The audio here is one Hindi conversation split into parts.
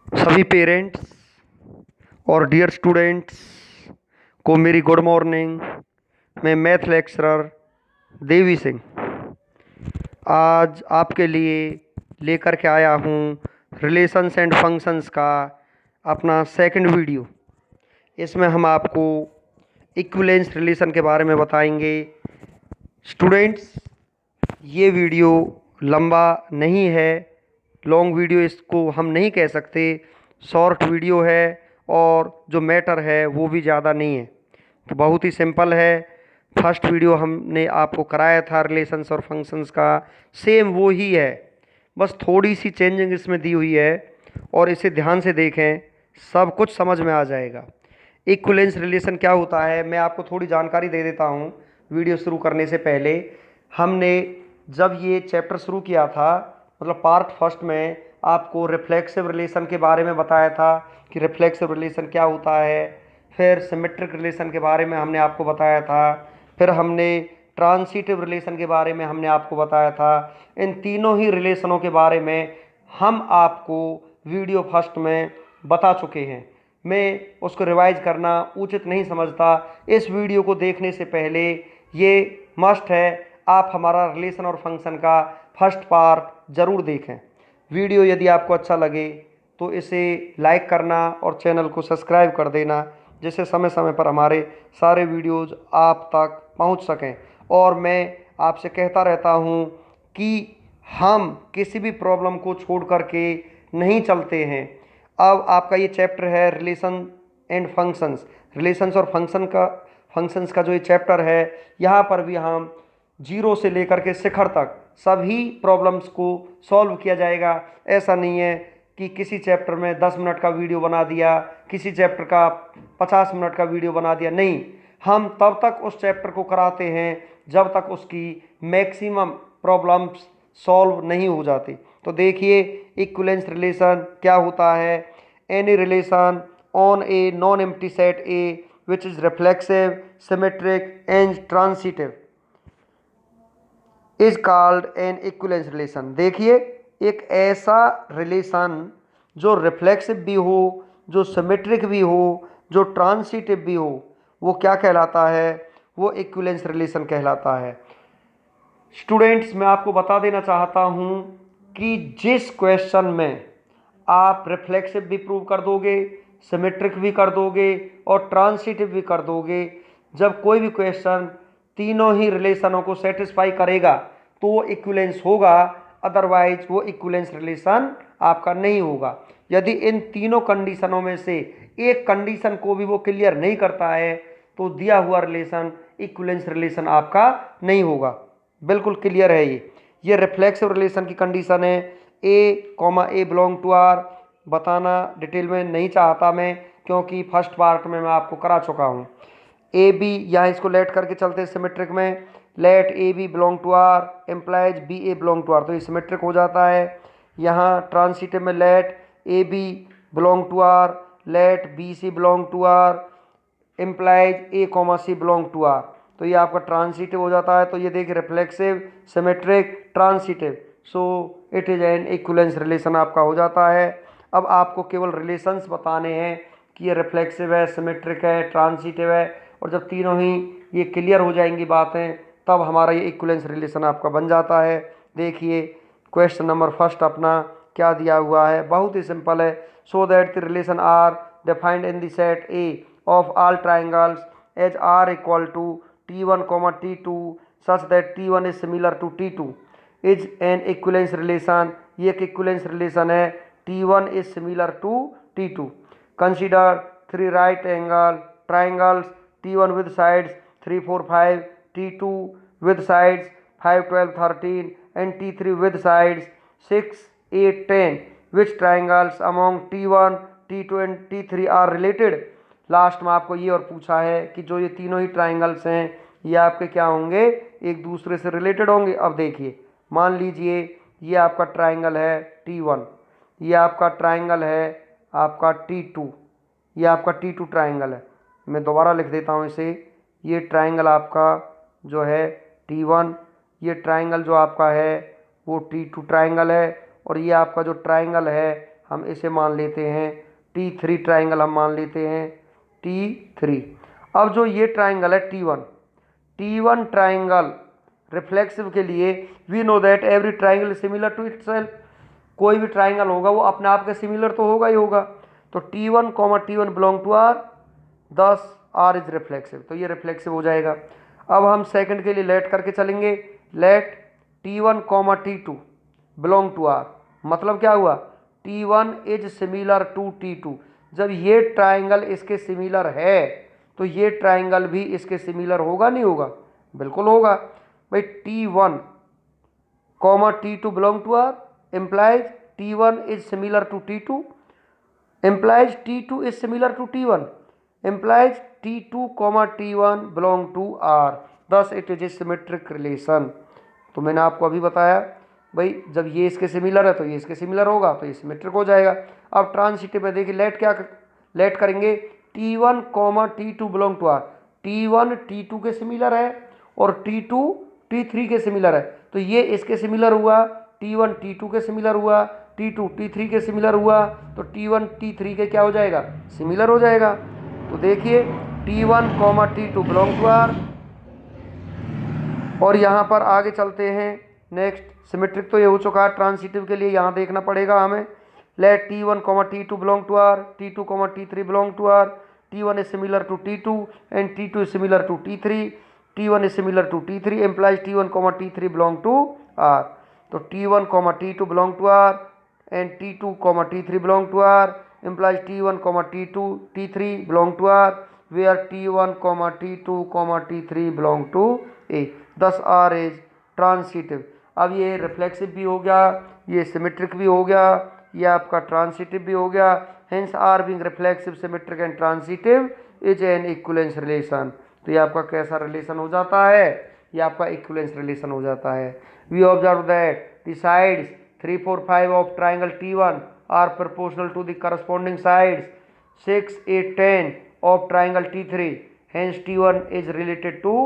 सभी पेरेंट्स और डियर स्टूडेंट्स को मेरी गुड मॉर्निंग। मैं मैथ लेक्चरर देवी सिंह आज आपके लिए लेकर के आया हूँ रिलेशंस एंड फंक्शंस का अपना सेकंड वीडियो। इसमें हम आपको इक्विवेलेंस रिलेशन के बारे में बताएंगे। स्टूडेंट्स, ये वीडियो लंबा नहीं है, लॉन्ग वीडियो इसको हम नहीं कह सकते, शॉर्ट वीडियो है और जो मैटर है वो भी ज़्यादा नहीं है। तो बहुत ही सिंपल है। फर्स्ट वीडियो हमने आपको कराया था रिलेशंस और फंक्शंस का, सेम वो ही है, बस थोड़ी सी चेंजिंग इसमें दी हुई है और इसे ध्यान से देखें, सब कुछ समझ में आ जाएगा। इक्विवेलेंस रिलेशन क्या होता है, मैं आपको थोड़ी जानकारी दे देता हूँ। वीडियो शुरू करने से पहले हमने जब ये चैप्टर शुरू किया था, मतलब पार्ट फर्स्ट में, आपको रिफ्लेक्सिव रिलेशन के बारे में बताया था कि रिफ्लेक्सिव रिलेशन क्या होता है। फिर सिमेट्रिक रिलेशन के बारे में हमने आपको बताया था। फिर हमने ट्रांसिटिव रिलेशन के बारे में हमने आपको बताया था। इन तीनों ही रिलेशनों के बारे में हम आपको वीडियो फर्स्ट में बता चुके हैं। मैं उसको रिवाइज करना उचित नहीं समझता। इस वीडियो को देखने से पहले ये मस्ट है, आप हमारा रिलेशन और फंक्शन का फर्स्ट पार्ट ज़रूर देखें। वीडियो यदि आपको अच्छा लगे तो इसे लाइक करना और चैनल को सब्सक्राइब कर देना, जिससे समय समय पर हमारे सारे वीडियोज़ आप तक पहुंच सकें। और मैं आपसे कहता रहता हूं कि हम किसी भी प्रॉब्लम को छोड़ करके नहीं चलते हैं। अब आपका ये चैप्टर है रिलेशन एंड फंक्शंस। रिलेशंस और फंक्शंस का जो ये चैप्टर है, यहाँ पर भी हम जीरो से लेकर के शिखर तक सभी प्रॉब्लम्स को सॉल्व किया जाएगा। ऐसा नहीं है कि किसी चैप्टर में 10 मिनट का वीडियो बना दिया, किसी चैप्टर का 50 मिनट का वीडियो बना दिया, नहीं। हम तब तक उस चैप्टर को कराते हैं जब तक उसकी मैक्सिमम प्रॉब्लम्स सॉल्व नहीं हो जाती। तो देखिए, इक्विवेलेंस रिलेशन क्या होता है। Any relation on a non empty set A which is reflexive, symmetric and transitive is called an equivalence relation. देखिए, एक ऐसा रिलेशन जो रिफ्लेक्सिव भी हो, जो सिमेट्रिक भी हो, जो ट्रांसिटिव भी हो, वो क्या कहलाता है? वो इक्विवेलेंस रिलेशन कहलाता है। स्टूडेंट्स, मैं आपको बता देना चाहता हूं कि जिस क्वेश्चन में आप रिफ्लेक्सिव भी प्रूव कर दोगे, सिमेट्रिक भी कर दोगे और ट्रांसिटिव भी कर दोगे, जब कोई भी क्वेश्चन तीनों ही रिलेशनों को सेटिस्फाई करेगा तो वो इक्विवेलेंस होगा, अदरवाइज वो इक्विवेलेंस रिलेशन आपका नहीं होगा। यदि इन तीनों कंडीशनों में से एक कंडीशन को भी वो क्लियर नहीं करता है तो दिया हुआ रिलेशन इक्विवेलेंस रिलेशन आपका नहीं होगा। बिल्कुल क्लियर है। ये रिफ्लेक्सिव रिलेशन की कंडीशन है। ए बिलोंग टू आर बताना डिटेल में नहीं चाहता मैं, क्योंकि फर्स्ट पार्ट में मैं आपको करा चुका हूँ। ए बी, यहाँ इसको लेट करके चलते हैं सिमेट्रिक में। Let A B belong to R implies B A belong to R, तो ये सिमेट्रिक हो जाता है। यहाँ ट्रांसिटिव में let A B belong to R, let B C belong to R implies A comma C belong to R, तो ये आपका ट्रांसिटिव हो जाता है। तो ये देखिए, reflexive, symmetric, transitive, so it is an equivalence relation आपका हो जाता है। अब आपको केवल रिलेशंस बताने हैं कि ये रिफ्लेक्सिव है, सिमेट्रिक है, ट्रांसिटिव है, और जब तीनों ही ये क्लियर हो जाएंगी बातें, तब हमारा ये इक्विवेलेंस रिलेशन आपका बन जाता है। देखिए, क्वेश्चन नंबर फर्स्ट अपना क्या दिया हुआ है, बहुत ही सिंपल है। So that the relation R defined in the set A of all triangles as r equal to t1 comma t2 such that t1 is similar to t2 is an equivalence relation। ये एक equivalence relation है। t1 is similar to t2। consider three right angle triangles, t1 with sides 3 4 5, t2 with sides 5 12 13 and t3 with sides 6 8 10, which triangles among t1 t2 and t3 are related। Last में आपको ये और पूछा है कि जो ये तीनों ही ट्राइंगल्स हैं, ये आपके क्या होंगे? एक दूसरे से रिलेटेड होंगे। अब देखिए, मान लीजिए ये आपका ट्राइंगल है T1, ये आपका ट्राइंगल है आपका T2, ये आपका T2 ट्राइंगल है। मैं दोबारा लिख देता हूँ इसे। ये ट्राइंगल आपका जो है T1, ये ट्राइंगल जो आपका है वो T2 ट्राइंगल है, और ये आपका जो ट्राइंगल है हम इसे मान लेते हैं T3 ट्राइंगल, हम मान लेते हैं T3। अब जो ये ट्राइंगल है T1 ट्राइंगल रिफ्लेक्सिव के लिए we know that every triangle similar to itself. कोई भी ट्राइंगल होगा वो अपने आप के सिमिलर तो होगा ही होगा। तो T1 T1 belong to R, thus R is reflexive, तो ये रिफ्लेक्सिव हो जाएगा। अब हम सेकंड के लिए लेट करके चलेंगे, late T1 T2 belong to R, मतलब क्या हुआ, T1 is similar to T2। जब ये ट्राइंगल इसके सिमिलर है तो ये ट्राइंगल भी इसके सिमिलर होगा नहीं होगा, बिल्कुल होगा भाई। T1 T2 belong to R implies T1 is similar to T2, implies T2 is similar to T1, implies T2 T1 belong to R, thus it is a symmetric relation। तो मैंने आपको अभी बताया भाई जब ये इसके सिमिलर है तो ये इसके सिमिलर होगा, तो ये सिमेट्रिक हो जाएगा। अब ट्रांसिटिव में देखिए लेट क्या लेट करेंगे, T1 T2 belong to R, T1 T2 के सिमिलर है और T2 T3 के सिमिलर है, तो ये इसके सिमिलर हुआ, T1 T2 के सिमिलर हुआ, T2 T3 के सिमिलर हुआ, तो T1 T3 के क्या हो जाएगा, सिमिलर हो जाएगा। तो देखिए T1 T2 belong to R, और यहाँ पर आगे चलते हैं नेक्स्ट। सिमेट्रिक तो ये हो चुका है, ट्रांसिटिव के लिए यहाँ देखना पड़ेगा हमें। Let T1 T2 belong to R, T2 T3 belong to R, T1 is similar to T2 and T2 is similar to T3, T1 is similar to T3 implies T1 T3 belong to R। तो T1 T2 belong to R and T2 T3 belong to R implies T1 T3 belong to R where T1 T2 T3 belong to A, thus R is transitive। अब ये रिफ्लेक्सिव भी हो गया, ये सिमेट्रिक भी हो गया, ये आपका ट्रांसिटिव भी हो गया। Hence R being reflexive, symmetric and transitive is an equivalence relation. तो ये आपका कैसा रिलेशन हो जाता है, ये आपका इक्विवेलेंस रिलेशन हो जाता है। We observe that the sides 3, 4, 5 of triangle T1 are proportional to the corresponding sides 6, 8, 10 of triangle T3, hence T1 is related to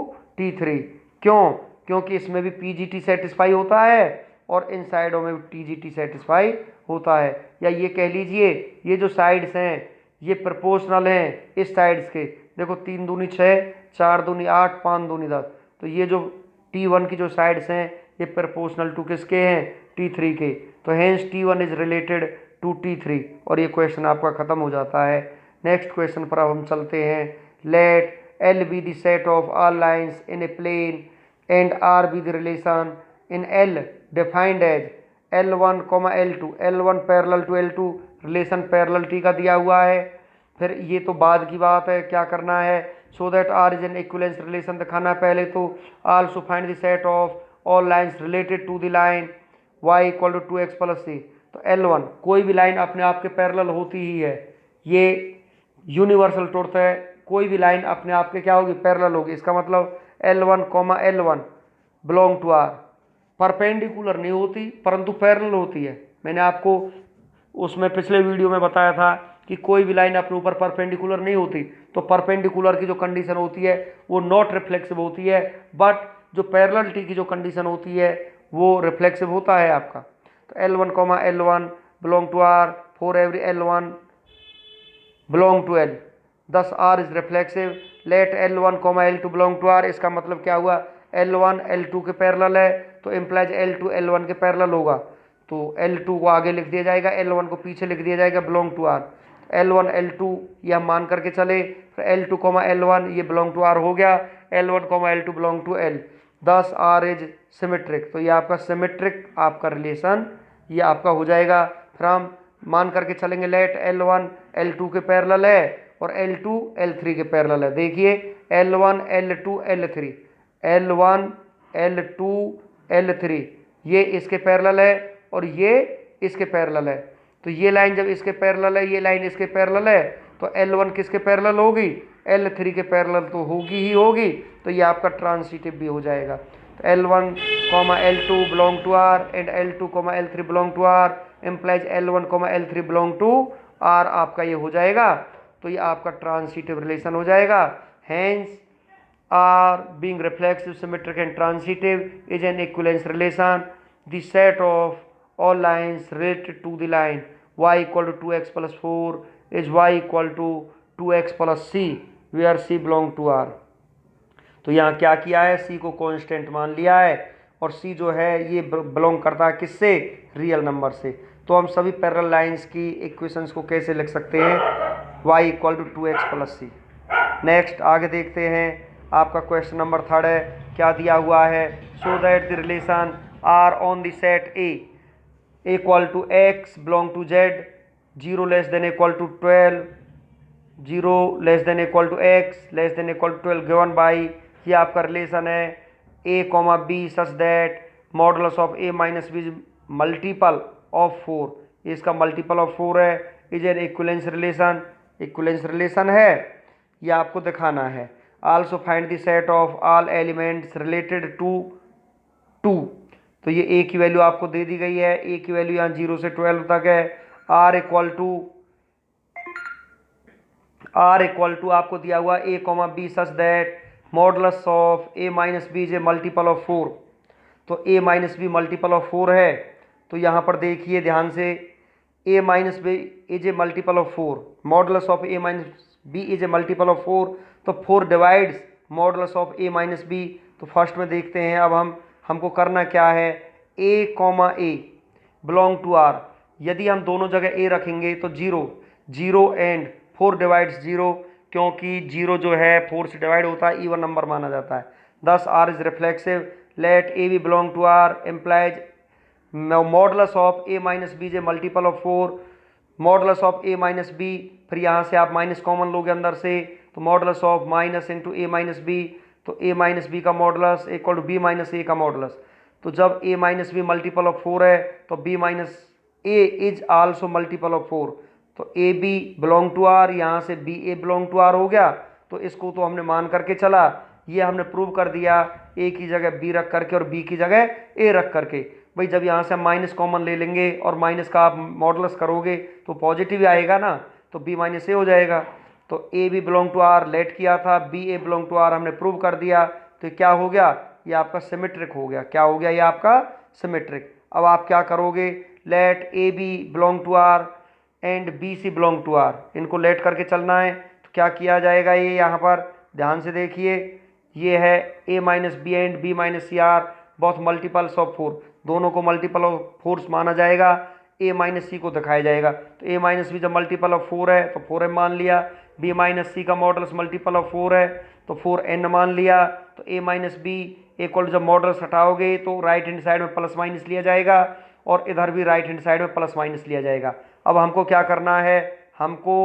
T3। क्यों? क्योंकि इसमें भी PGT सेटिस्फाई होता है और इन साइडों में भी TGT सेटिस्फाई होता है। या ये कह लीजिए ये जो साइड्स हैं ये प्रोपोर्शनल हैं इस साइड्स के, देखो 3 दूनी 6, 4 दूनी 8, 5 दूनी 10, तो ये जो T1 की जो साइड्स हैं ये प्रोपोर्शनल टू किसके हैं, T3 के। तो hence T1 is related to T3 और ये क्वेश्चन आपका खत्म हो जाता है। नेक्स्ट क्वेश्चन पर अब हम चलते हैं। Let L be the set of all lines in a plane and R be the relation in L defined as L1, L2, L1 parallel to L2, relation parallelity का दिया हुआ है। फिर ये तो बाद की बात है, क्या करना है, so that R is an equivalence relation दिखाना है पहले तो। Also find the set of all lines related to the line y equal to 2x plus c। तो L1 कोई भी लाइन अपने आप के पैरेलल होती ही है, ये यूनिवर्सल ट्रुथ है, कोई भी लाइन अपने आप के क्या होगी, पैरेलल होगी। इसका मतलब L1, L1 belong to R, perpendicular नहीं होती परंतु पैरेलल होती है। मैंने आपको उसमें पिछले वीडियो में बताया था कि कोई भी लाइन अपने ऊपर परपेंडिकुलर नहीं होती, तो परपेंडिकुलर की जो कंडीशन होती है वो नॉट रिफ्लेक्सिव होती है, बट जो पैरेललिटी की जो कंडीशन होती है वो रिफ्लेक्सिव होता है आपका। तो L1, L1 belong to R for every L1 belong to L, thus R is reflexive. Let L1, L2 belong to R, इसका मतलब क्या हुआ, L1 L2 के पैरेलल है तो इम्प्लाइज L2 L1 के पैरेलल होगा। तो L2 को आगे लिख दिया जाएगा, L1 को पीछे लिख दिया जाएगा, belong to R। L1 L2 ये हम मान करके चले, फिर L2, L1 ये बिलोंग टू R हो गया, L1, L2 belong to L, thus R is symmetric. तो ये आपका सिमेट्रिक आपका रिलेशन ये आपका हो जाएगा। फिर हम मान करके चलेंगे लेट L1 L2 के पैरेलल है और L2 L3 के पैरेलल है। देखिए L1 L2 L3, L1 L2 L3 ये इसके पैरेलल है और ये इसके पैरेलल है। तो ये लाइन जब इसके पैरेलल है, ये लाइन इसके पैरेलल है, तो L1 किसके पैरेलल होगी, L3 के पैरेलल तो होगी ही होगी, तो ये आपका ट्रांसिटिव भी हो जाएगा। तो L1, L2 belong to R and L2, L3 belong to R implies L1, L3 belong to R, आपका ये हो जाएगा। तो ये आपका ट्रांसिटिव रिलेशन हो जाएगा। Hence R being reflexive, symmetric and transitive is an equivalence relation, the set of all lines related to the line y equal to 2x plus 4 is y equal to 2x plus c where c belong to r। तो यहाँ क्या किया है, c को कांस्टेंट मान लिया है और c जो है ये बिलोंग करता है किससे, रियल नंबर से। तो हम सभी पैरेलल लाइंस की इक्वेशंस को कैसे लिख सकते हैं, y equal to 2x plus C. Next आगे देखते हैं, आपका क्वेश्चन नंबर 3 है, क्या दिया हुआ है, so that the relation R on the set A equal to x belong to z 0 less than equal to 12 0 less than equal to x less than equal to 12 given by, ये आपका रिलेशन है a comma B such that modulus of a minus B multiple of 4, इसका मल्टीपल ऑफ 4 है, is an equivalence relation, equivalence relation है, ये आपको दिखाना है। Also find the set of all elements related to 2, तो ये a की वैल्यू आपको दे दी गई है, a की वैल्यू यहाँ 0 से 12 तक है। r इक्वल टू आपको दिया हुआ a comma B such that modulus of a minus B is a multiple of 4, तो a minus B multiple of 4 है। तो यहाँ पर देखिए ध्यान से, a minus B is a multiple of 4, modulus of a minus B is a multiple of 4, तो 4 divides modulus of a minus B. तो फर्स्ट में देखते हैं, अब हमको करना क्या है, a comma A belong to r, यदि हम दोनों जगह a रखेंगे तो 0 0 एंड 4 डिवाइड्स 0, क्योंकि 0 जो है 4 से डिवाइड होता है, इवन नंबर माना जाता है। Thus r is reflexive, let a B belong to r implies modulus of a minus B is a multiple of 4, modulus of a minus B, फिर यहाँ से आप माइनस कॉमन लोगे अंदर से, तो modulus of minus into a minus B, तो a माइनस बी का modulus equal to b minus a का मॉडुलस। तो जब a minus B multiple of 4 है तो b minus a is also multiple of 4, तो A B belong to R, यहाँ से B A belong to R हो गया। तो इसको तो हमने मान करके चला, ये हमने प्रूव कर दिया, ए की जगह बी रख करके और बी की जगह ए रख करके। भाई जब यहाँ से हम माइनस कॉमन ले लेंगे और माइनस का आप मॉडुलस करोगे तो पॉजिटिव ही आएगा ना, तो बी माइनस ए हो जाएगा। तो A B belong to R let किया था, B A belong to R हमने प्रूव कर दिया, तो क्या हो गया, ये आपका सिमेट्रिक हो गया। क्या हो गया, ये आपका सिमेट्रिक। अब आप क्या करोगे, let A B belong to R and B C belong to R, इनको लेट करके चलना है। तो क्या किया जाएगा, ये यहाँ पर ध्यान से देखिए, ये है a minus B and b minus C are both multiples of 4, दोनों को मल्टीपल ऑफ 4 माना जाएगा, a माइनस सी को दिखाया जाएगा। तो a माइनस बी जब मल्टीपल ऑफ 4 है तो 4m मान लिया, b माइनस सी का मॉडुलस मल्टीपल ऑफ 4 है तो 4n मान लिया। तो a माइनस बी इक्वल जब मॉडुलस हटाओगे तो राइट हैंड साइड में प्लस माइनस लिया जाएगा और इधर भी राइट हैंड साइड में प्लस माइनस लिया जाएगा। अब हमको क्या करना है, हमको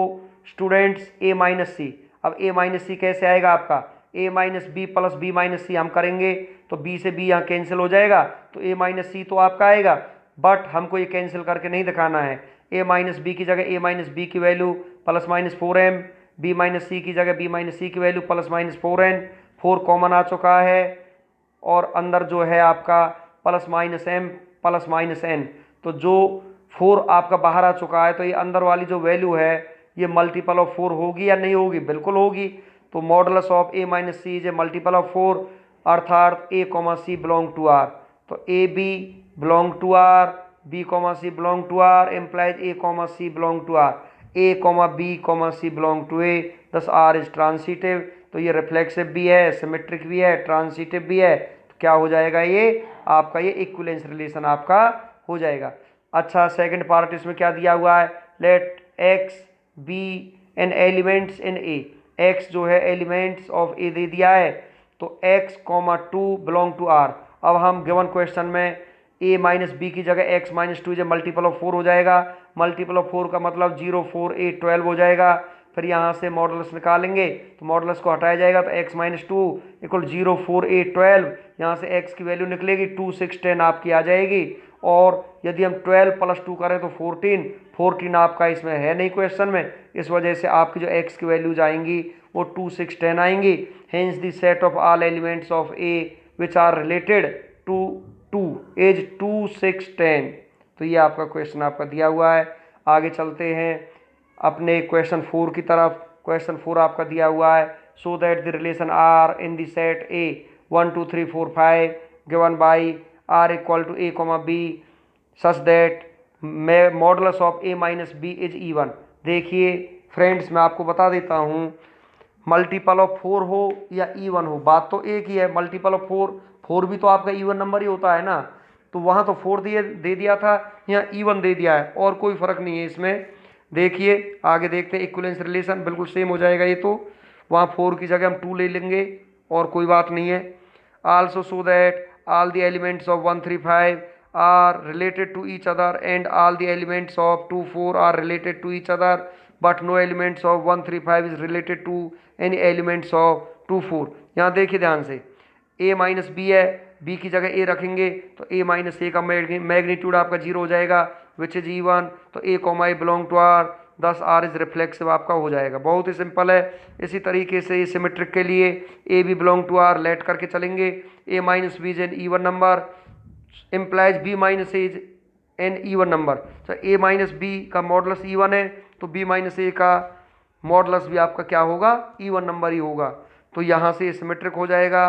स्टूडेंट्स a माइनस सी, अब a माइनस सी कैसे आएगा आपका, a minus b plus b minus c हम करेंगे तो b से b यहाँ कैंसिल हो जाएगा, तो a माइनस सी तो आपका आएगा, बट हमको ये कैंसिल करके नहीं दिखाना है। a माइनस बी की जगह a माइनस बी की value plus minus 4m, b minus c की जगह b माइनस सी की value plus minus 4n, 4 common आ चुका है और अंदर जो है आपका plus minus m plus minus n, तो जो 4 आपका बाहर आ चुका है, तो ये अंदर वाली जो वैल्यू है ये मल्टीपल ऑफ 4 होगी या नहीं होगी, बिल्कुल होगी। तो modulus of a minus C is a multiple of 4, अर्थात a comma C belong to r, तो A B belong to r, b comma C belong to r implies a comma C belong to r, a comma b comma C belong to a, thus r is transitive. तो ये रिफ्लेक्सिव भी है, सिमेट्रिक भी है, ट्रांसिटिव भी है, तो क्या हो जाएगा, ये आपका ये इक्विवेलेंस रिलेशन आपका हो जाएगा। अच्छा, सेकंड पार्ट इसमें क्या दिया हुआ है, let x B an elements in a, x जो है एलिमेंट्स ऑफ a दे दिया है, तो x comma 2 belong to r। अब हम गिवन क्वेश्चन में a माइनस बी की जगह x माइनस 2 जो मल्टीपल ऑफ 4 हो जाएगा, मल्टीपल ऑफ 4 का मतलब 0 4 8 12 हो जाएगा। फिर यहाँ से मॉडुलस निकालेंगे तो मॉडुलस को हटाया जाएगा, तो x माइनस 2 इक्वल 0 4 8 12, यहाँ से x की वैल्यू निकलेगी 2 6 10 आपकी आ जाएगी। और यदि हम 12 प्लस 2 करें तो 14 आपका इसमें है नहीं क्वेश्चन में, इस वजह से आपकी जो x की वैल्यूज आएंगी वो 2 6 10 आएंगी। Hence the set of all elements of a which are related to 2 as 2 6 10। तो ये आपका क्वेश्चन आपका दिया हुआ है। आगे चलते हैं अपने क्वेश्चन 4 की तरफ। क्वेश्चन 4 आपका दिया हुआ है, so that the relation R in the set a 1 2 3 4 5 given by r equal to a comma b such that modulus of A minus B is even. देखिए फ्रेंड्स, मैं आपको बता देता हूँ, मल्टीपल ऑफ 4 हो या इवन हो, बात तो एक ही है। मल्टीपल ऑफ 4, 4 भी तो आपका इवन नंबर ही होता है ना, तो वहाँ तो 4 दे दिया था, यहाँ इवन दे दिया है, और कोई फर्क नहीं है इसमें। देखिए आगे देखते हैं, इक्विवेलेंस रिलेशन बिल्कुल सेम हो जाएगा ये तो, वहाँ 4 की जगह हम 2 ले लेंगे और कोई बात नहीं है। Also show that all the elements of 135 are related to each other and all the elements of 24 are related to each other, but no elements of 135 is related to any elements of 24। यहाँ देखिए ध्यान से, a माइनस बी है, b की जगह a रखेंगे तो a माइनस ए का मैग्नीट्यूड आपका 0 हो जाएगा, विच इज इवन। तो a comma A belong to R, thus R is reflexive आपका हो जाएगा। बहुत ही सिंपल है। इसी तरीके से सिमेट्रिक के लिए a B belong to R let करके चलेंगे। A minus B is an even number implies b minus a is an even number. तो ए माइनस बी का मॉडुलस इवन है, तो बी माइनस ए का मॉडुलस भी आपका क्या होगा, इवन नंबर ही होगा। तो यहाँ से सिमेट्रिक हो जाएगा।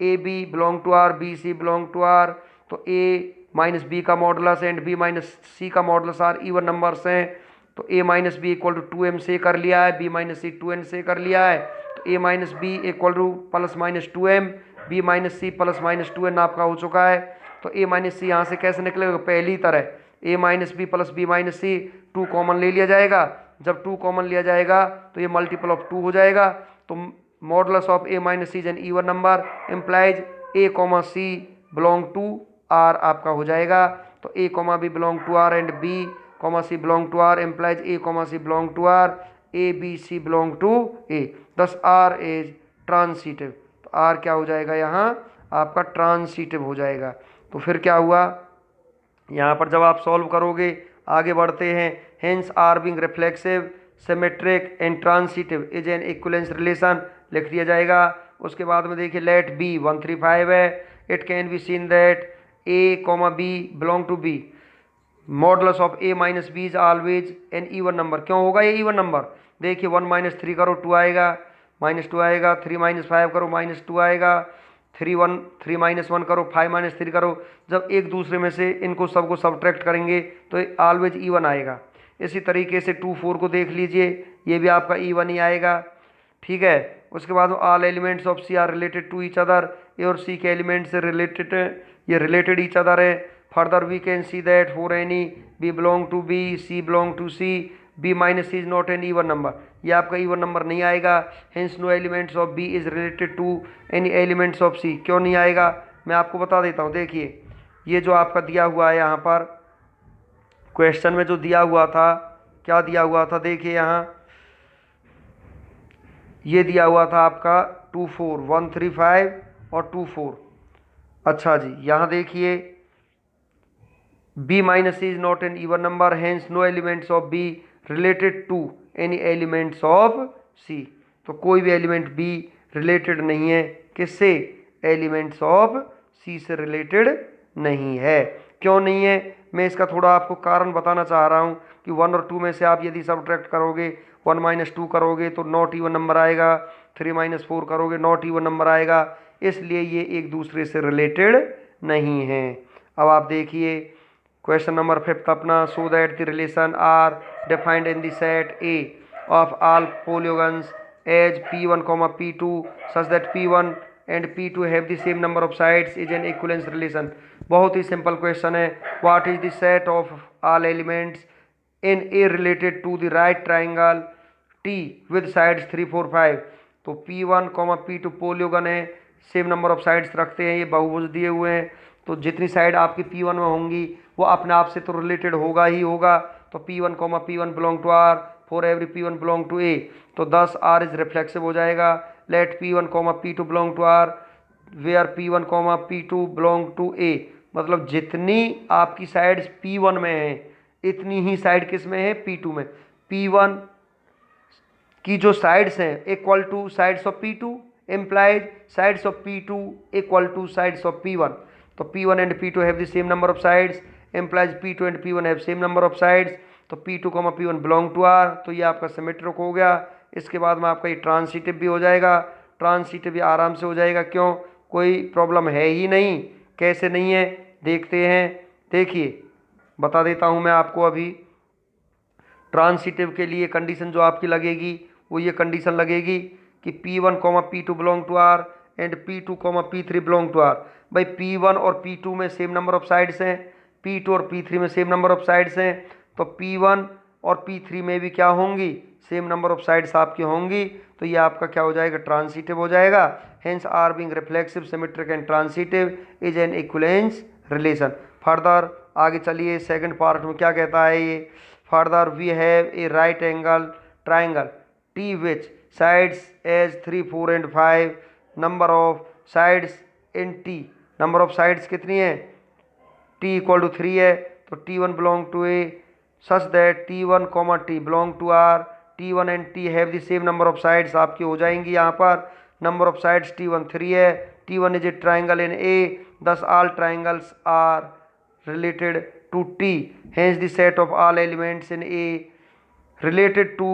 A B belong to R, b C belong to R, तो ए माइनस बी का modulus and b minus c का मॉडुलस आर इवन नंबर्स हैं। तो a minus b equal to 2m से कर लिया है, बी माइनस सी 2n से कर लिया है। तो a minus b equal to plus minus 2m, b minus c plus minus 2n आपका हो चुका है। तो ए माइनस सी यहाँ से कैसे निकलेगा, पहली तरह a minus b plus b minus c, 2 common ले लिया जाएगा। जब 2 कॉमन लिया जाएगा तो ये मल्टीपल ऑफ 2 हो जाएगा। तो modulus of A minus C is an even number implies a comma C belong to R आपका हो जाएगा। तो a comma B belong to R and b comma C belong to R implies a comma C belong to R, a b C belong to A. Thus R is transitive. तो आर क्या हो जाएगा यहाँ आपका ट्रांसिटिव हो जाएगा। तो फिर क्या हुआ, यहाँ पर जब आप सॉल्व करोगे, आगे बढ़ते हैं। Hence R being reflexive symmetric and transitive is an equivalence relation लिख दिया जाएगा। उसके बाद में देखिए लेट बी 135 है, it can be seen that A comma B belong to B, modulus of A minus B is always an even number. क्यों होगा ये इवन नंबर, देखिए 1 माइनस 3 करो 2 आएगा, माइनस 2 आएगा, 3 माइनस 5 करो माइनस 2 आएगा, 3 माइनस 1 करो 5 माइनस 3 करो। जब एक दूसरे में से इनको सबको सब्ट्रैक्ट करेंगे तो ऑलवेज इवन आएगा। इसी तरीके से 2 4 को देख लीजिए, ये भी आपका इवन ही आएगा, ठीक है। उसके बाद all elements of C are related to each other, A और सी के एलिमेंट से रिलेटेड, ये रिलेटेड ईच अदर है। Further we can see that for any b belong to B, C belong to C, b minus C is not an even number, ये आपका इवन नंबर नहीं आएगा। Hence no elements of B is related to any elements of C. क्यों नहीं आएगा, मैं आपको बता देता हूँ। देखिए ये जो आपका दिया हुआ है यहाँ पर क्वेश्चन में जो दिया हुआ था, क्या दिया हुआ था, देखिए यहाँ ये दिया हुआ था आपका 2 4 135 और 2 4। अच्छा जी, यहाँ देखिए b minus is not an even number, hence no elements of b related to any elements of c। तो कोई भी एलिमेंट b रिलेटेड नहीं है, किससे, एलिमेंट्स ऑफ c से रिलेटेड नहीं है। क्यों नहीं है, मैं इसका थोड़ा आपको कारण बताना चाह रहा हूँ कि 1 और 2 में से आप यदि सब्ट्रैक्ट करोगे, 1 माइनस 2 करोगे तो नॉट इवन नंबर आएगा, 3 माइनस 4 करोगे नॉट इवन नंबर आएगा, इसलिए ये एक दूसरे से रिलेटेड नहीं है। अब आप देखिए क्वेश्चन नंबर 5 अपना, so that the relation R defined in the set A of all polygons as P1, P2 such that P1 and P2 have the same number of sides is an equivalence relation. बहुत ही सिंपल क्वेश्चन है। What is the set of all elements in A related to the right triangle T with sides 3 4 5। तो P1, P2 पॉलीगॉन है, सेम नंबर ऑफ साइड्स रखते हैं, ये बहुभुज दिए हुए हैं, तो जितनी साइड आपकी P1 में होंगी वो अपने आप से तो रिलेटेड होगा ही होगा। तो P1, P1 belong to R for every P1 belong to A, तो 10 R इज रिफ्लेक्सिव हो जाएगा। Let P1, P2 belong to R where P1, P2 belong to A, मतलब जितनी आपकी साइड्स P1 में है इतनी ही साइड किस में है, P2 में। P1 की जो साइड्स हैं equal two sides of P2 implies sides of P2 equal to sides of P1। तो P1 and P2 have the same number of sides, implies P2 and P1 have same number of sides। तो P2, P1 belong to R, तो ये आपका सिमेट्रिक हो गया। इसके बाद में आपका ये ट्रांसिटिव भी हो जाएगा, ट्रांसिटिव भी आराम से हो जाएगा। क्यों, कोई प्रॉब्लम है ही नहीं। कैसे नहीं है, देखते हैं। देखिए बता देता हूँ मैं आपको अभी। ट्रांसिटिव के लिए कंडीशन जो आपकी लगेगी वो ये कंडीशन लगेगी कि P1 P2 belong to R and P2 P3 belong to R. भाई P1 और P2 में सेम नंबर ऑफ साइड्स हैं, P2 और P3 में सेम नंबर ऑफ साइड्स हैं, तो P1 और P3 में भी क्या होंगी, सेम नंबर ऑफ साइड्स आपकी होंगी। तो ये आपका क्या हो जाएगा, ट्रांसिटिव हो जाएगा। Hence R being reflexive, symmetric and transitive is an equivalence relation. Further आगे चलिए, सेकंड पार्ट में क्या कहता है ये। Further we have a right angle triangle T which sides as 3, 4 and 5, number of sides in T, number of sides कितनी है, t इक्वल टू 3 है, तो T1 belong to A such that T1 T belong to R, T1 and T have the same number of sides आपकी हो जाएंगी। यहाँ पर नंबर ऑफ साइड्स T1 3 है, T1 is a triangle in A, thus all triangles are related to T, hence the set of all elements in A related to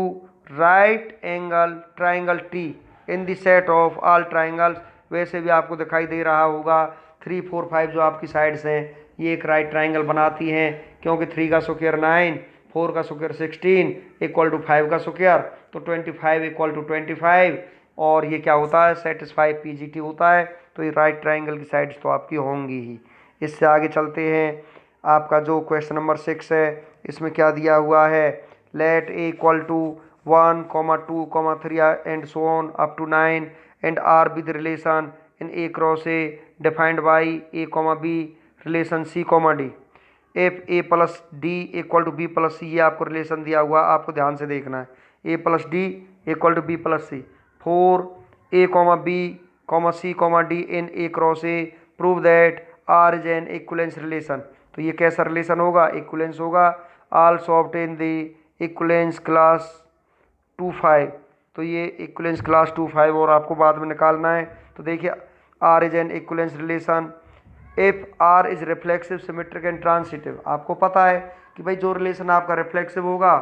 right angle triangle T in the set of all triangles। वैसे भी आपको दिखाई दे रहा होगा 3, 4, 5 जो आपकी साइड्स हैं ये एक राइट ट्राइंगल बनाती हैं, क्योंकि 3 का स्क्वायर 9, 4 का स्क्वायर 16 इक्वल टू 5 का स्क्वायर, तो 25 इक्वल टू 25, और ये क्या होता है, सेटिस्फाई पीजीटी होता है। तो ये राइट ट्राइंगल की साइड्स तो आपकी होंगी ही। इससे आगे चलते हैं, आपका जो क्वेश्चन नंबर 6 है इसमें क्या दिया हुआ है, let A equal to 1, 2, 3 and so on up to 9 and R with relation in A cross A defined by a b relation c d. If a plus d equal to b plus c, ये आपको रिलेशन दिया हुआ, आपको ध्यान से देखना है। A plus d equal to b plus c, 4 a b c d in A cross A, prove that R is an equivalence relation. तो ये कैसा रिलेशन होगा, इक्विवेलेंस होगा। Also obtain the equivalence class 2, 5, तो ये इक्विवेलेंस क्लास 2, 5 और आपको बाद में निकालना है। तो देखिए R is an equivalence relation if R is reflexive, symmetric and transitive. आपको पता है कि भाई जो रिलेशन आपका रिफ्लेक्सिव होगा,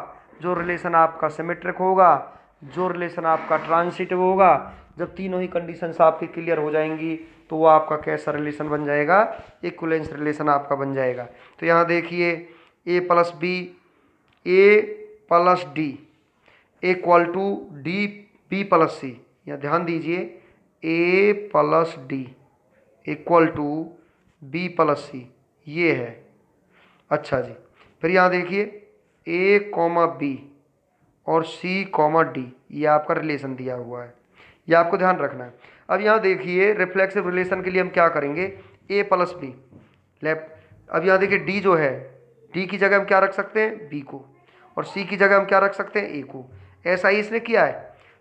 जो रिलेशन आपका सिमेट्रिक होगा, जो रिलेशन आपका ट्रांसिटिव होगा, जब तीनों ही कंडीशंस आपकी क्लियर हो जाएंगी तो वो आपका कैसा रिलेशन बन जाएगा, इक्विवेलेंस रिलेशन आपका बन जाएगा। तो यहाँ देखिए a plus d equal to d b plus c, यहाँ ध्यान दीजिए a plus d equal to b plus c, ये है। अच्छा जी, फिर यहाँ देखिए ए बी और सी डी, ये आपका रिलेशन दिया हुआ है, ये आपको ध्यान रखना है। अब यहाँ देखिए रिफ्लेक्सिव रिलेशन के लिए हम क्या करेंगे, ए प्लस बी लेफ्ट। अब यहाँ देखिए डी जो है, डी की जगह हम क्या रख सकते हैं, बी को, और सी की जगह हम क्या रख सकते हैं, ए को। ऐसा ही इसने किया है,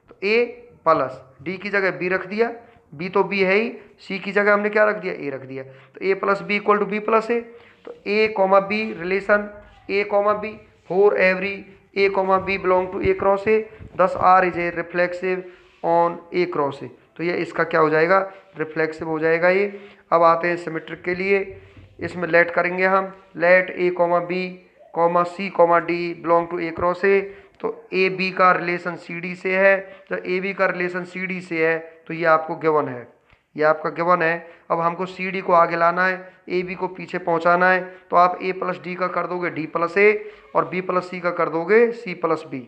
तो ए प्लस डी की जगह बी रख दिया, बी तो बी है ही, सी की जगह हमने क्या रख दिया, ए रख दिया। तो a plus b equal to b plus a, तो ए b relation a b for every a B belong to A cross A, thus R is a reflexive on A cross A. तो ये इसका क्या हो जाएगा, रिफ्लेक्सिव हो जाएगा ये। अब आते हैं सिमेट्रिक के लिए, इसमें लेट करेंगे हम, let A b c d belong to A cross A. तो ए बी का रिलेशन सी डी से है, तो ए बी का रिलेशन सी डी से है, तो ये आपको गिवन है, ये आपका गिवन है। अब हमको सी डी को आगे लाना है, ए बी को पीछे पहुंचाना है, तो आप ए प्लस डी का कर दोगे डी प्लस ए, और बी प्लस सी का कर दोगे सी प्लस बी।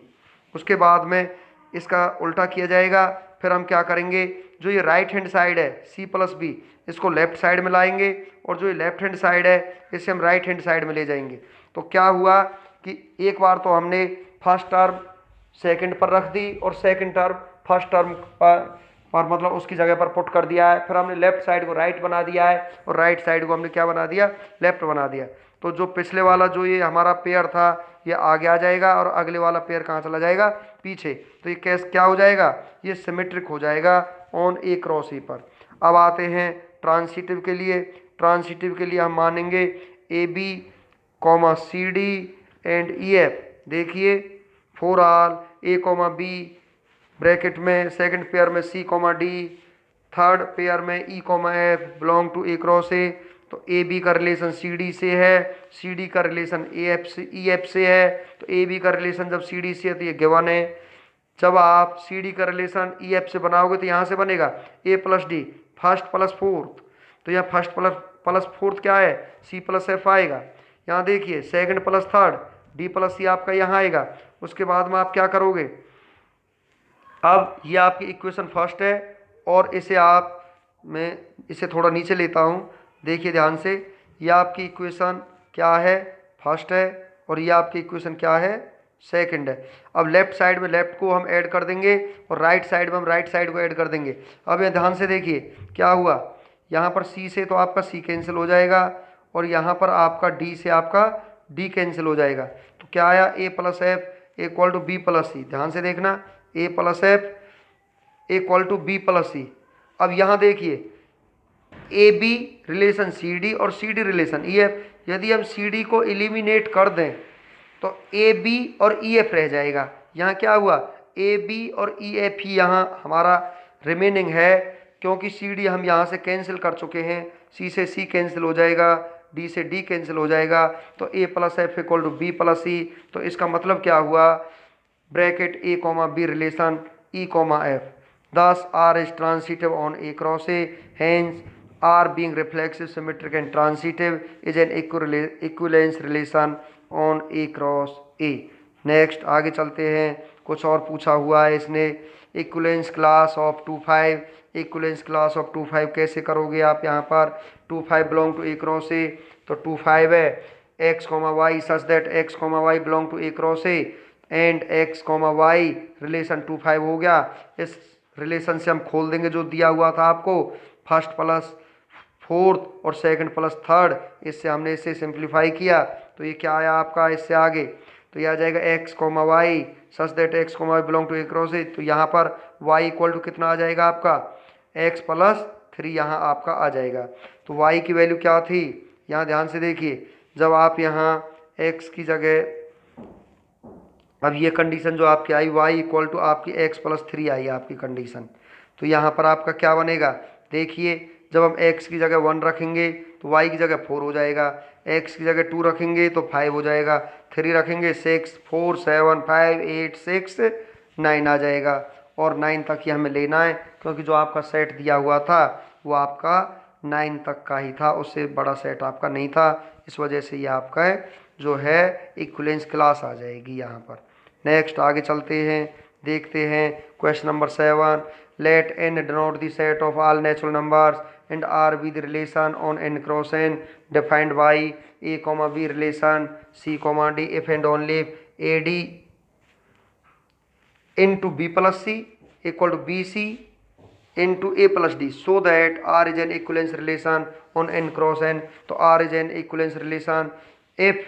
उसके बाद में इसका उल्टा किया जाएगा। फिर हम क्या करेंगे, जो ये राइट हैंड साइड है सी प्लस बी, इसको लेफ्ट साइड में लाएंगे, और जो ये लेफ्ट हैंड साइड है इसे हम राइट हैंड साइड में ले जाएंगे। तो क्या हुआ कि एक बार तो हमने फर्स्ट टर्म सेकंड पर रख दी, और सेकंड टर्म फर्स्ट टर्म पर मतलब उसकी जगह पर पुट कर दिया है। फिर हमने लेफ्ट साइड को राइट बना दिया है, और राइट साइड को हमने क्या बना दिया, लेफ्ट बना दिया। तो जो पिछले वाला जो ये हमारा पेयर था ये आगे आ जाएगा, और अगले वाला पेयर कहाँ चला जाएगा, पीछे। तो ये कैस क्या हो जाएगा, ये सिमेट्रिक हो जाएगा ऑन ए क्रॉस ए पर। अब आते हैं ट्रांसिटिव के लिए। ट्रांसिटिव के लिए हम मानेंगे a b c d and e f. देखिए for all a b bracket में सेकंड पेयर में सी डी, थर्ड पेयर में e f belong to A cross A. तो ए बी का रिलेशन सी डी से है, सी डी का रिलेशन ए एफ से ई एफ से है। तो ए बी का रिलेशन जब सी डी से है तो ये गिवन है। जब आप सी डी का रिलेशन ई एफ से बनाओगे तो यहाँ से बनेगा a plus d first plus fourth, तो यहाँ फर्स्ट प्लस फोर्थ क्या है, सी प्लस एफ आएगा। यहाँ देखिए second plus third d plus c आपका यहाँ आएगा। उसके बाद में आप क्या करोगे, अब ये आपकी इक्वेशन फर्स्ट है और इसे आप, मैं इसे थोड़ा नीचे लेता हूँ, देखिए ध्यान से, ये आपकी इक्वेशन क्या है, फर्स्ट है, और ये आपकी इक्वेशन क्या है, सेकंड है। अब लेफ्ट साइड में लेफ्ट को हम ऐड कर देंगे और राइट साइड में हम राइट साइड को ऐड कर देंगे। अब ये ध्यान से देखिए क्या हुआ, यहाँ पर सी से तो आपका सी कैंसिल हो जाएगा और यहाँ पर आपका डी से आपका डी कैंसिल हो जाएगा। तो क्या आया, a plus f equal to b plus c. ध्यान से देखना, a plus f equal to b plus c. अब यहाँ देखिए a b relation c d और c d relation e f, यदि हम सी डी को एलिमिनेट कर दें तो ए बी और ई एफ रह जाएगा। यहाँ क्या हुआ, ए बी और ई एफ ही यहाँ हमारा रिमेनिंग है, क्योंकि सी डी हम यहाँ से कैंसिल कर चुके हैं, सी से सी कैंसिल हो जाएगा, डी से डी कैंसिल हो जाएगा, तो a plus f equal to b plus c. तो इसका मतलब क्या हुआ, bracket a comma b relation e comma f, thus R is transitive on A cross A, hence R being reflexive, symmetric and transitive is an equivalence relation on A cross A। Next आगे चलते हैं, कुछ और पूछा हुआ है इसने, equivalence class of 2 5। Equivalence class of 2 5 कैसे करोगे आप, यहाँ पर 2 5 belong to A cross A, तो 2 5 है x, y such that x, y belong to A cross A and x, y relation 2 5 हो गया। इस रिलेशन से हम खोल देंगे जो दिया हुआ था आपको, फर्स्ट प्लस फोर्थ और सेकंड प्लस थर्ड, इससे हमने इसे सिंप्लीफाई किया तो ये क्या आया आपका, इससे आगे तो ये आ जाएगा x, y such that x, y belong to A cross A. तो यहाँ पर y इक्वल टू कितना आ जाएगा आपका, x प्लस 3 यहाँ आपका आ जाएगा। तो y की वैल्यू क्या थी, यहाँ ध्यान से देखिए, जब आप यहाँ x की जगह, अब ये कंडीशन जो आपकी आई y इक्वल टू आपकी x प्लस 3 आई आपकी कंडीशन, तो यहाँ पर आपका क्या बनेगा, देखिए जब हम x की जगह 1 रखेंगे तो y की जगह 4 हो जाएगा, x की जगह 2 रखेंगे तो 5 हो जाएगा, 3 रखेंगे 6, 4, 7, 5, 8, 6, 9 आ जाएगा। और 9 तक ही हमें लेना है, क्योंकि जो आपका सेट दिया हुआ था वो आपका 9 तक का ही था, उससे बड़ा सेट आपका नहीं था, इस वजह से ये आपका जो है इक्विवेलेंस क्लास आ जाएगी यहाँ पर। नेक्स्ट आगे चलते हैं, देखते हैं question number 7। Let n denote the set of all natural numbers and r be the relation on n cross n defined by a, b relation c, d if and only a d into b plus c equal to b c into a plus d, so that r is an equivalence relation on n cross n। तो r is an equivalence relation if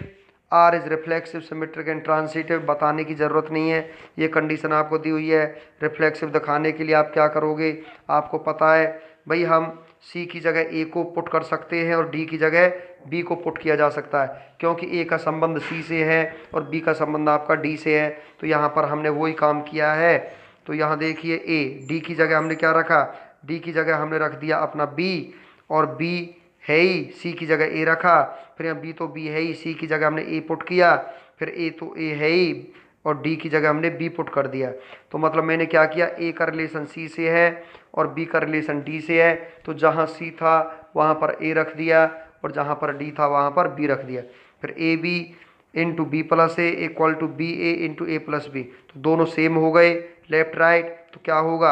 r is reflexive, symmetric and transitive। बताने की ज़रूरत नहीं है, ये कंडीशन आपको दी हुई है। रिफ्लेक्सिव दिखाने के लिए आप क्या करोगे, आपको पता है भाई, हम c की जगह a को पुट कर सकते हैं और d की जगह b को पुट किया जा सकता है, क्योंकि a का संबंध c से है और b का संबंध आपका d से है। तो यहाँ पर हमने वही काम किया है। तो यहाँ देखिए a, d की जगह हमने क्या रखा, d की जगह हमने रख दिया अपना b, और b है ही, c की जगह a रखा, फिर यहाँ b तो b है ही, c की जगह हमने a पुट किया, फिर a तो a है ही और d की जगह हमने b पुट कर दिया। तो मतलब मैंने क्या किया, a का रिलेशन c से है और b का रिलेशन d से है, तो जहाँ c था वहाँ पर a रख दिया और जहाँ पर d था वहाँ पर b रख दिया। फिर a b into b plus a equal to b a into a plus b, तो दोनों सेम हो गए लेफ्ट राइट। तो क्या होगा,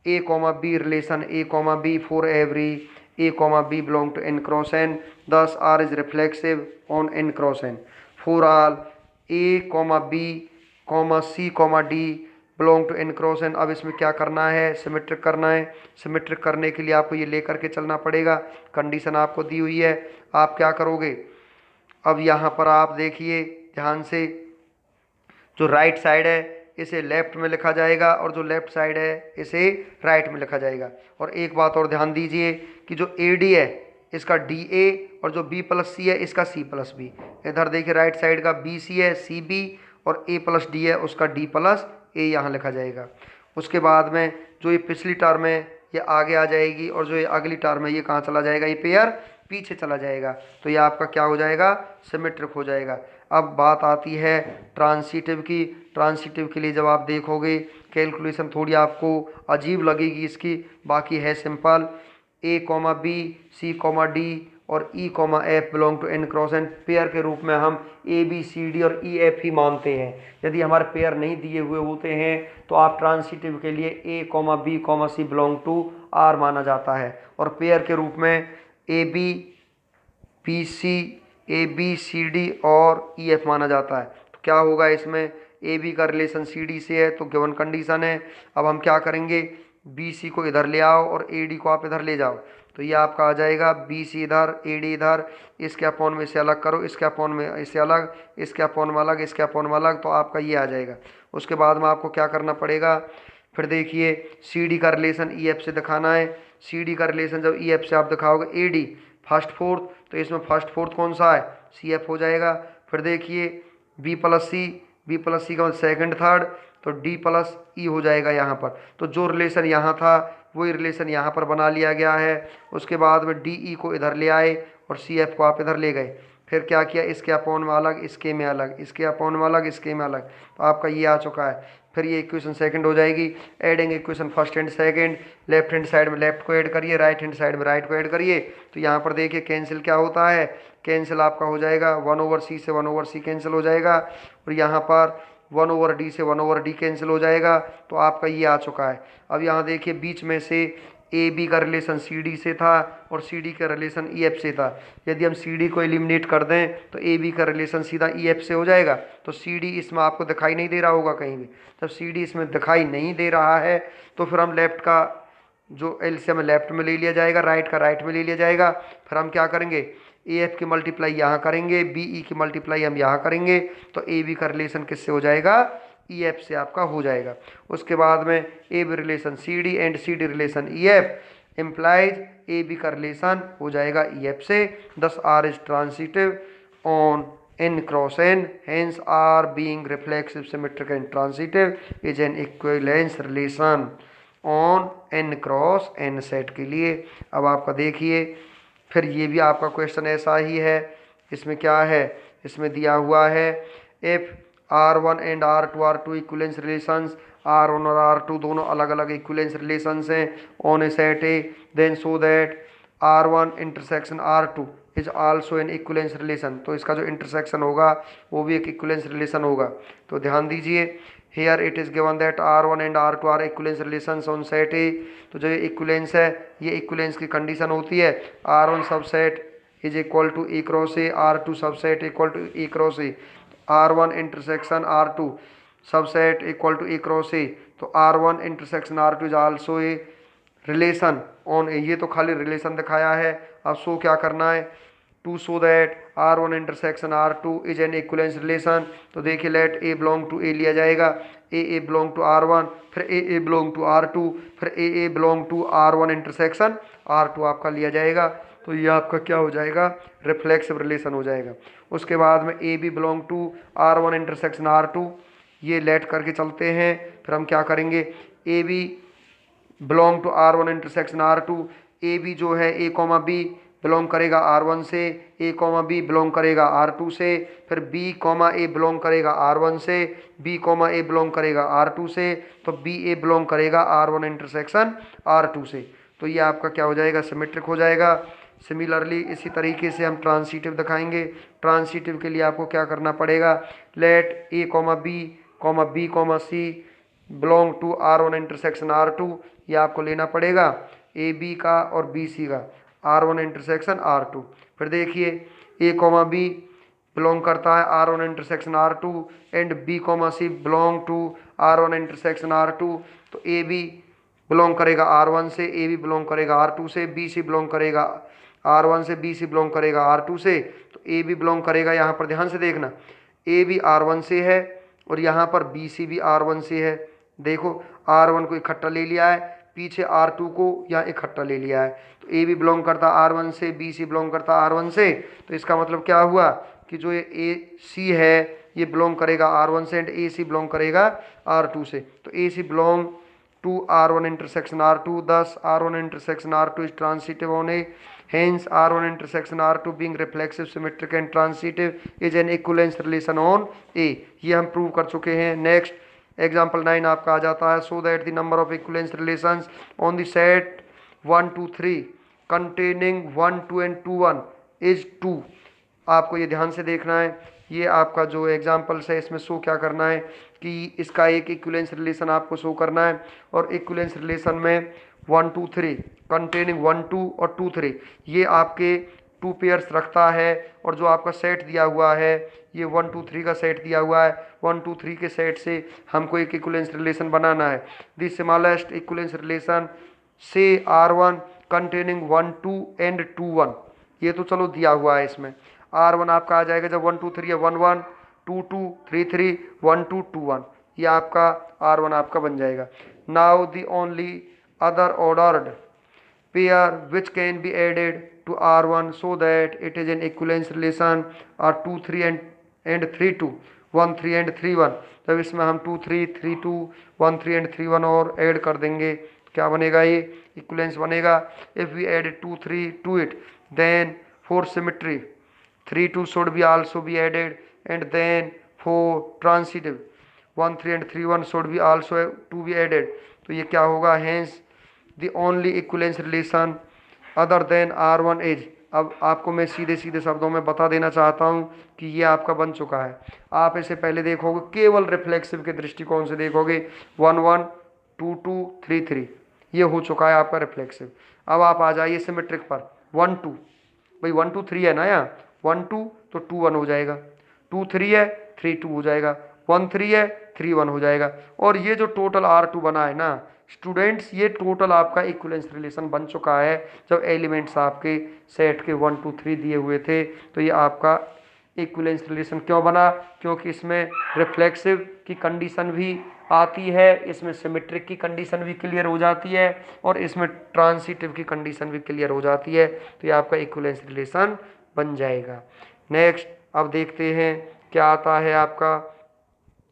a comma b relation a comma b for every a comma B belong to N cross N, thus R is reflexive on N cross N for all a comma b comma c comma d belong to N cross N. अब इसमें क्या करना है, सिमेट्रिक करना है। सिमेट्रिक करने के लिए आपको ये लेकर के चलना पड़ेगा, कंडीशन आपको दी हुई है। आप क्या करोगे, अब यहाँ पर आप देखिए ध्यान से, जो राइट साइड है इसे लेफ्ट में लिखा जाएगा और जो लेफ्ट साइड है इसे राइट में लिखा जाएगा। और एक बात और ध्यान दीजिए कि जो ए डी है इसका डी ए और जो बी प्लस सी है इसका सी प्लस बी। इधर देखिए राइट साइड का बी सी है सी बी और ए प्लस डी है उसका डी प्लस ए यहाँ लिखा जाएगा। उसके बाद में जो ये पिछली टर्म है ये आगे आ जाएगी और जो ये अगली टर्म है ये कहाँ चला जाएगा, ये पेयर पीछे चला जाएगा। तो ये आपका क्या हो जाएगा, सिमेट्रिक हो जाएगा। अब बात आती है ट्रांसिटिव की। ट्रांसिटिव के लिए जब आप देखोगे कैलकुलेशन थोड़ी आपको अजीब लगेगी इसकी, बाकी है simple. A comma b c comma d और e comma f belong to N cross N. Pair के रूप में हम ए बी सी डी और ई एफ ही मानते हैं। यदि हमारे पेयर नहीं दिए हुए होते हैं तो आप ट्रांसिटिव के लिए a comma b comma C belong to R माना जाता है, और पेयर के रूप में a b b c a b c d और ई एफ माना जाता है। तो क्या होगा इसमें, ए बी का रिलेशन सी डी से है तो गिवन कंडीशन है। अब हम क्या करेंगे, बी सी को इधर ले आओ और ए डी को आप इधर ले जाओ, तो ये आपका आ जाएगा बी सी इधर ए डी इधर, इसके अपॉन में इसे अलग करो, इसके अपॉन में इसे अलग, इसके अपॉन में अलग, इसके अपॉन में अलग, तो आपका ये आ जाएगा। उसके बाद में आपको क्या करना पड़ेगा, फिर देखिए सी डी का रिलेशन ई एफ से दिखाना है। सी डी का रिलेशन जब ई एफ से आप दिखाओगे, ए डी फर्स्ट फोर्थ, तो इसमें फर्स्ट फोर्थ कौन सा है, सी एफ हो जाएगा। फिर देखिए बी प्लस सी, बी प्लस सी का मतलब सेकेंड थर्ड, तो डी प्लस ई हो जाएगा यहाँ पर। तो जो रिलेशन यहाँ था वही रिलेशन यहाँ पर बना लिया गया है। उसके बाद में डी ई को इधर ले आए और सी एफ को आप इधर ले गए। फिर क्या किया, इसके अपॉन में अलग, इसके में अलग, इसके अपॉन में अलग, इसके में अलग, तो आपका ये आ चुका है। फिर ये इक्वेशन सेकंड हो जाएगी। Adding equation first and second, left hand side में लेफ्ट को ऐड करिए, राइट हैंड साइड में राइट को ऐड करिए, तो यहाँ पर देखिए कैंसिल क्या होता है, कैंसिल आपका हो जाएगा 1/c से 1/c कैंसिल हो जाएगा, और यहाँ पर 1/d से 1/d कैंसिल हो जाएगा। तो आपका ये आ चुका है। अब यहाँ देखिए बीच में से ए बी का रिलेशन सी डी से था और सी डी का रिलेशन ई एफ से था। यदि हम सी डी को एलिमिनेट कर दें तो ए बी का रिलेशन सीधा ई एफ से हो जाएगा। तो सी डी इसमें आपको दिखाई नहीं दे रहा होगा कहीं भी। जब सी डी इसमें दिखाई नहीं दे रहा है तो फिर हम लेफ्ट का जो एलसीएम लेफ्ट में ले लिया जाएगा, राइट का राइट में ले लिया जाएगा। फिर हम क्या करेंगे, ए एफ की मल्टीप्लाई यहाँ करेंगे, बी ई की मल्टीप्लाई हम यहाँ करेंगे, तो ए बी का रिलेशन किससे हो जाएगा, ई एफ से आपका हो जाएगा। उसके बाद में a b relation c d and c d relation e f implies a b का रिलेशन हो जाएगा ई एफ से। Thus R is transitive on n cross n, hence r being reflexive, symmetric and transitive is an equivalence relation on n cross n set के लिए। अब आपका देखिए फिर ये भी आपका क्वेश्चन ऐसा ही है। इसमें क्या है, इसमें दिया हुआ है if R1 and R2 are two equivalence relations, R1 और R2 दोनों अलग अलग इक्विवेलेंस रिलेशंस हैं on a set A, then show that R1 intersection R2 is also an equivalence relation. तो इसका जो इंटरसेक्शन होगा वो भी एक इक्विवेलेंस रिलेशन होगा। तो ध्यान दीजिए, here it is given that R1 and R2 are equivalence relations on set A. तो जो ये इक्विवेलेंस है, ये इक्विवेलेंस की कंडीशन होती है R1 subset is equal to A cross A, R2 subset equal to A cross A, R1 intersection R2 subset equal to A cross A. तो R1 intersection R2 is also a relation on A. ये तो खाली रिलेशन दिखाया है, अब शो क्या करना है, to show that R1 intersection R2 is an equivalence relation. तो देखिए let a belong to A लिया जाएगा, ए बिलोंग टू R1, फिर ए बिलोंग टू R2, फिर ए belong to R1 intersection R2 आपका लिया जाएगा। तो ये आपका क्या हो जाएगा, रिफ्लेक्सिव रिलेशन हो जाएगा। उसके बाद में a B belong to R1 intersection R2, ये लेट करके चलते हैं। फिर हम क्या करेंगे, a B belong to R1 intersection R2, a b जो है ए कॉमा बी बिलोंग करेगा R1 से, ए कॉमा बी बिलोंग करेगा R2 से, फिर बी कॉमा ए बिलोंग करेगा R1 से, बी कॉमा ए बिलोंग करेगा R2 से, तो बी ए बिलोंग करेगा R1 इंटरसेक्शन R2 से। तो ये आपका क्या हो जाएगा, सिमेट्रिक हो जाएगा। सिमिलरली इसी तरीके से हम ट्रांसिटिव दिखाएंगे। ट्रांसिटिव के लिए आपको क्या करना पड़ेगा, let a comma b comma C belong to R1 intersection R2, ये आपको लेना पड़ेगा ए बी का और बी सी का, R1 इंटरसेक्शन R2। फिर देखिए ए कॉमा बी बिलोंग करता है R1 intersection R2 and b comma C belong to R1 intersection R2। तो ए बी बिलोंग करेगा R1 से, ए बी बिलोंग करेगा R2 से, बी सी बिलोंग करेगा R1 से, बी सी बिलोंग करेगा R2 से। तो ए बी बिलोंग करेगा, यहाँ पर ध्यान से देखना, ए बी R1 से है और यहाँ पर बी सी भी R1 से है। देखो R1 को इकट्ठा ले लिया है, पीछे R2 को यहाँ इकट्ठा ले लिया है। तो ए बी बिलोंग करता R1 से, बी सी बिलोंग करता R1 से। तो इसका मतलब क्या हुआ कि जो ये ए सी है ये बिलोंग करेगा R1 से एंड ए सी बिलोंग करेगा R2 से। तो a c belong to R1 intersection R2, thus R1 intersection R2 is transitive on A, hence R1 intersection R2 being reflexive, symmetric and transitive is an equivalence relation on A। ये हम प्रूव कर चुके हैं। नेक्स्ट एग्जाम्पल 9 आपका आ जाता है, so that the number of equivalence relations on the set 1 2 3 containing 1 2 and 2 1 is 2। आपको ये ध्यान से देखना है, ये आपका जो एग्जाम्पल्स है इसमें शो क्या करना है कि इसका एक इक्विवेलेंस रिलेशन आपको शो करना है, और इक्विवेलेंस रिलेशन में 1 2 3 कंटेनिंग 1 2 और 2 3 ये आपके 2 पेयर्स रखता है, और जो आपका सेट दिया हुआ है ये 1 2 3 का सेट दिया हुआ है। 1 2 3 के सेट से हमको एक इक्विवेलेंस रिलेशन बनाना है। द स्मॉलेस्ट इक्विवेलेंस रिलेशन से R1 कंटेनिंग 1 2 एंड 2 1, ये तो चलो दिया हुआ है इसमें। R1 आपका आ जाएगा जब 1 2 3 है 1 1 2 2 3 3 1 2 2 1, ये आपका R1 आपका बन जाएगा। Now the only other ordered pair which can be added to R1 so that it is an equivalence relation are 2 3 and 3 2 1 3 and 3 1। जब इसमें हम 2 3 3 2 1 3 and 3 1 और ऐड कर देंगे तो क्या बनेगा, ये इक्विवेलेंस बनेगा। If we add 2 3 to it then for symmetry 3 2 should be also be added, and then for transitive 1 3 and 3 1 should be also to be added। तो ये क्या होगा, hence the only equivalence relation other than R1 is। अब आपको मैं सीधे सीधे शब्दों में बता देना चाहता हूं कि ये आपका बन चुका है। आप इसे पहले देखोगे केवल रिफ्लेक्सिव के दृष्टिकोण से देखोगे 1 1 2 2 3 3, ये हो चुका है आपका रिफ्लेक्सिव। अब आप आ जाइए सिमेट्रिक पर 1 2, भाई 1 2 3 है ना, यहाँ 1 2 तो 2 1 हो जाएगा, 2 3 है 3 2 हो जाएगा, 1 3 है 3 1 हो जाएगा। और ये जो टोटल R2 बना है ना स्टूडेंट्स, ये टोटल आपका इक्विवेलेंस रिलेशन बन चुका है। जब एलिमेंट्स आपके सेट के 1 2 3 दिए हुए थे तो ये आपका इक्विवेलेंस रिलेशन क्यों बना, क्योंकि इसमें रिफ्लेक्सिव की कंडीशन भी आती है, इसमें सिमेट्रिक की कंडीशन भी क्लियर हो जाती है, और इसमें ट्रांसिटिव की कंडीशन भी क्लियर हो जाती है। तो ये आपका इक्विवेलेंस रिलेशन बन जाएगा। नेक्स्ट अब देखते हैं क्या आता है आपका।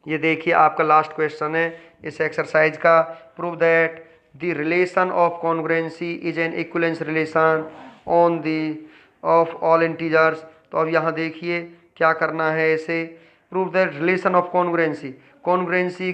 ये देखिए आपका लास्ट क्वेश्चन है इस एक्सरसाइज का। Prove that the relation of congruency is an equivalence relation on the of all integers. तो अब यहाँ देखिए क्या करना है इसे। Prove that relation of congruency, congruency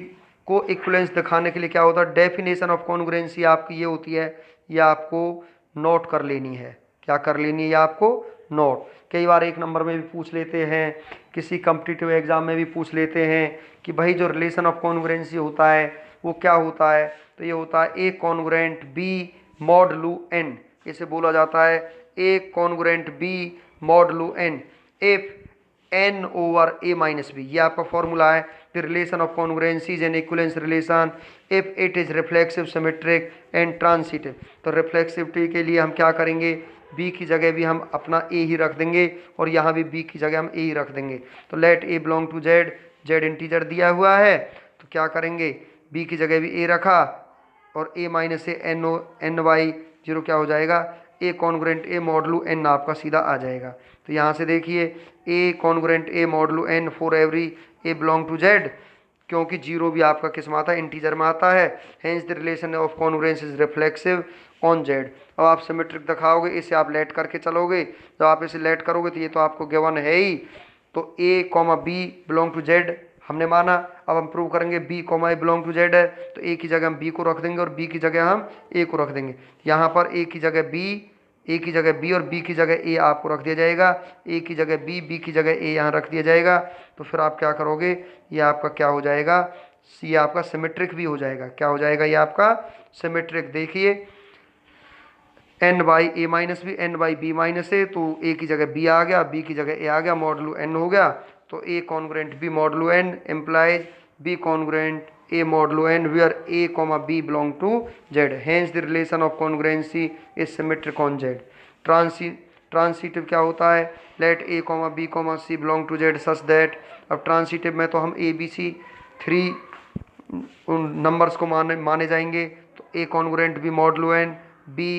को इक्विवेलेंस दिखाने के लिए क्या होता है, डेफिनेशन ऑफ कॉन्ग्रुएंसी आपकी ये होती है, ये आपको नोट कर लेनी है। क्या कर लेनी है, ये आपको नोट। कई बार एक नंबर में भी पूछ लेते हैं, किसी कम्पिटिटिव एग्जाम में भी पूछ लेते हैं कि भाई जो रिलेशन ऑफ कॉन्ग्रुएंसी होता है वो क्या होता है। तो ये होता है a congruent b modulo n, इसे बोला जाता है a congruent b modulo n if n over a minus b, ये आपका फॉर्मूला है। The relation of congruency is an equivalence relation if it is reflexive symmetric and transitive. तो रिफ्लेक्सिविटी के लिए हम क्या करेंगे, बी की जगह भी हम अपना ए ही रख देंगे, और यहाँ भी बी की जगह हम ए ही रख देंगे। तो let a belong to Z, Z integer दिया हुआ है तो क्या करेंगे, बी की जगह भी ए रखा, और a minus a n by zero क्या हो जाएगा, a congruent a modulo n आपका सीधा आ जाएगा। तो यहाँ से देखिए a congruent a modulo n for every a belong to Z, क्योंकि जीरो भी आपका किस में आता है, इंटीजर में आता है। Hence the relation of congruence is reflexive on Z. अब आप सिमेट्रिक दिखाओगे, इसे आप लेट करके चलोगे, जब आप इसे लेट करोगे तो ये तो आपको गिवन है ही। तो a comma B belong to Z हमने माना, अब हम प्रूव करेंगे b comma A belong to Z है, तो ए की जगह हम बी को रख देंगे और बी की जगह हम ए को रख देंगे। यहाँ पर ए की जगह बी, ए की जगह बी और बी की जगह ए आपको रख दिया जाएगा, ए की जगह बी, बी की जगह ए यहाँ रख दिया जाएगा। तो फिर आप क्या करोगे, ये आपका क्या हो जाएगा, सी आपका सिमेट्रिक भी हो जाएगा। क्या हो जाएगा, ये आपका सिमेट्रिक। देखिए n by a minus b, n by b minus a, तो ए की जगह बी आ गया, बी की जगह ए आ गया, मॉडुलो एन हो गया। तो a congruent b modulo n implies b congruent a modulo n where a comma b belong to z, hence the relation of congruency is symmetric on z। Transitive क्या होता है, let a comma b comma c belong to z such that, अब ट्रांसिटिव में तो हम a b c 3 उन नंबर्स को माने जाएंगे। तो a congruent b modulo n, b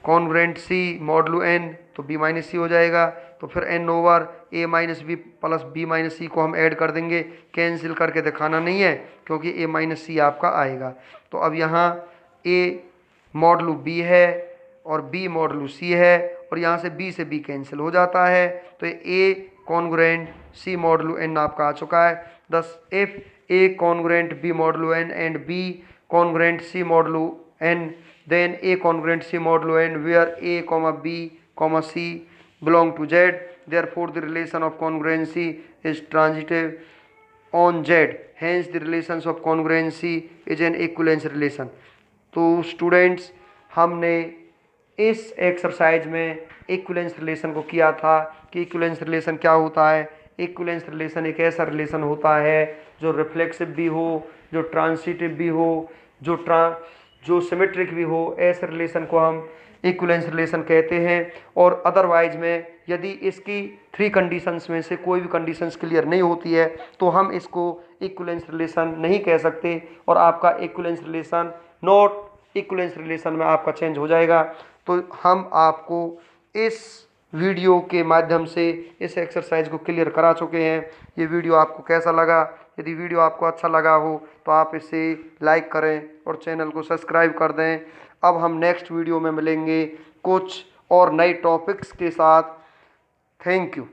congruent c modulo n, तो b माइनस सी हो जाएगा। तो फिर n over a minus b plus b minus c को हम ऐड कर देंगे, कैंसिल करके दिखाना नहीं है क्योंकि a माइनस सी आपका आएगा। तो अब यहाँ a मॉडुलो b है और b मॉडुलो c है, और यहाँ से b से b कैंसिल हो जाता है। तो a congruent c modulo n आपका आ चुका है। दस if a congruent b modulo n and b congruent c modulo n, then a congruent c modulo n where a comma b comma c belong to Z, therefore the relation of congruency is transitive on Z, hence the relations of congruency is an equivalence relation। तो स्टूडेंट्स, हमने इस एक्सरसाइज में इक्विवेलेंस रिलेशन को किया था कि इक्विवेलेंस रिलेशन क्या होता है। इक्विवेलेंस रिलेशन एक ऐसा रिलेशन होता है जो रिफ्लेक्सिव भी हो, जो ट्रांसिटिव भी हो, जो सिमेट्रिक भी हो। ऐसे रिलेशन को हम इक्विवेलेंस रिलेशन कहते हैं। और अदरवाइज में यदि इसकी 3 कंडीशंस में से कोई भी कंडीशंस क्लियर नहीं होती है तो हम इसको इक्विवेलेंस रिलेशन नहीं कह सकते और आपका equivalence relation not equivalence relation में आपका चेंज हो जाएगा। तो हम आपको इस वीडियो के माध्यम से इस एक्सरसाइज को क्लियर करा चुके हैं। ये वीडियो आपको कैसा लगा? यदि वीडियो आपको अच्छा लगा हो तो आप इसे लाइक करें और चैनल को सब्सक्राइब कर दें। अब हम नेक्स्ट वीडियो में मिलेंगे कुछ और नए टॉपिक्स के साथ। Thank you.